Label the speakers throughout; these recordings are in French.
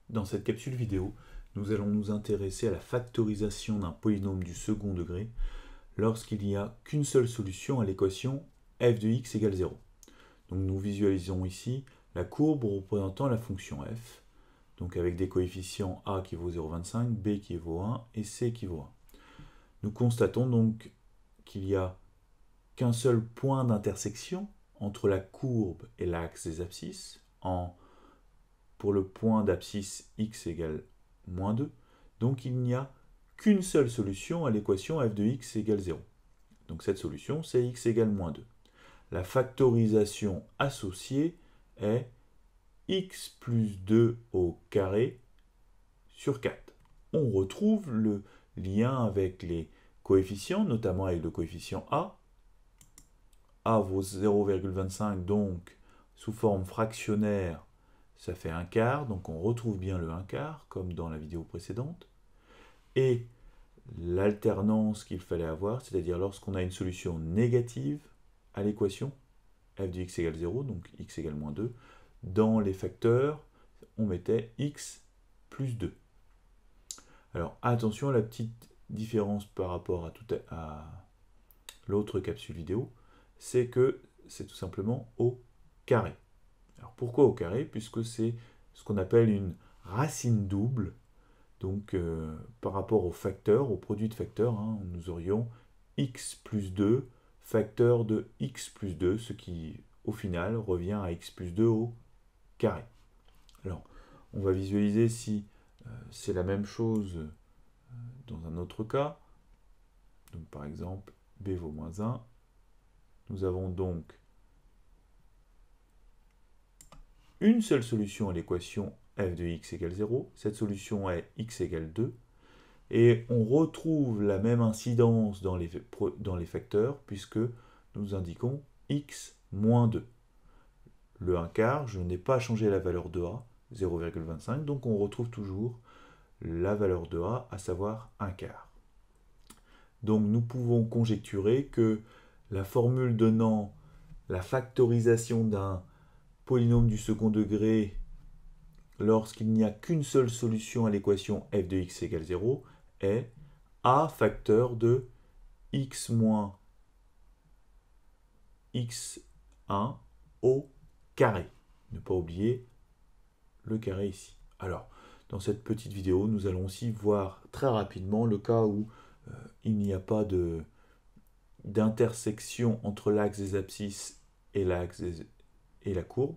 Speaker 1: Dans cette capsule vidéo, nous allons nous intéresser à la factorisation d'un polynôme du second degré lorsqu'il n'y a qu'une seule solution à l'équation f de x égale 0. Donc nous visualisons ici la courbe représentant la fonction f, donc avec des coefficients a qui vaut 0,25, b qui vaut 1 et c qui vaut 1. Nous constatons donc qu'il n'y a qu'un seul point d'intersection entre la courbe et l'axe des abscisses pour le point d'abscisse x égale moins 2, donc il n'y a qu'une seule solution à l'équation f de x égale 0. Donc cette solution, c'est x égale moins 2. La factorisation associée est x plus 2 au carré sur 4. On retrouve le lien avec les coefficients, notamment avec le coefficient a. A vaut 0,25, donc sous forme fractionnaire, ça fait 1/4, donc on retrouve bien le 1/4, comme dans la vidéo précédente. Et l'alternance qu'il fallait avoir, c'est-à-dire lorsqu'on a une solution négative à l'équation, f de x égale 0, donc x égale moins 2, dans les facteurs, on mettait x plus 2. Alors attention à la petite différence par rapport à l'autre capsule vidéo, c'est que c'est tout simplement au carré. Alors pourquoi au carré? Puisque c'est ce qu'on appelle une racine double. Donc par rapport au facteur, au produit de facteurs, nous aurions x plus 2 facteur de x plus 2, ce qui au final revient à x plus 2 au carré. Alors on va visualiser si c'est la même chose dans un autre cas. Donc par exemple b vaut moins 1. Nous avons donc une seule solution à l'équation f de x égale 0. Cette solution est x égale 2. Et on retrouve la même incidence dans les facteurs, puisque nous indiquons x moins 2. Le 1/4, je n'ai pas changé la valeur de a, 0,25, donc on retrouve toujours la valeur de a, à savoir 1/4. Donc nous pouvons conjecturer que la formule donnant la factorisation d'un polynôme du second degré lorsqu'il n'y a qu'une seule solution à l'équation f de x égale 0 est a facteur de x moins x1 au carré. Ne pas oublier le carré ici. Alors, dans cette petite vidéo, nous allons aussi voir très rapidement le cas où il n'y a pas d'intersection entre l'axe des abscisses et la courbe.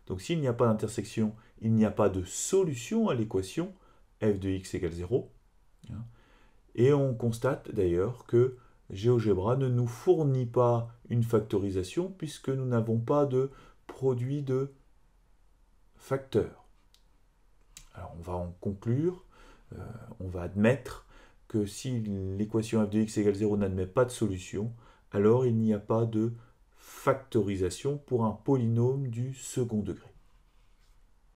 Speaker 1: Donc s'il n'y a pas d'intersection, il n'y a pas de solution à l'équation f de x égale 0. Et on constate d'ailleurs que GeoGebra ne nous fournit pas une factorisation puisque nous n'avons pas de produit de facteurs. Alors on va en conclure, on va admettre que si l'équation f de x égale 0 n'admet pas de solution, alors il n'y a pas de factorisation pour un polynôme du second degré.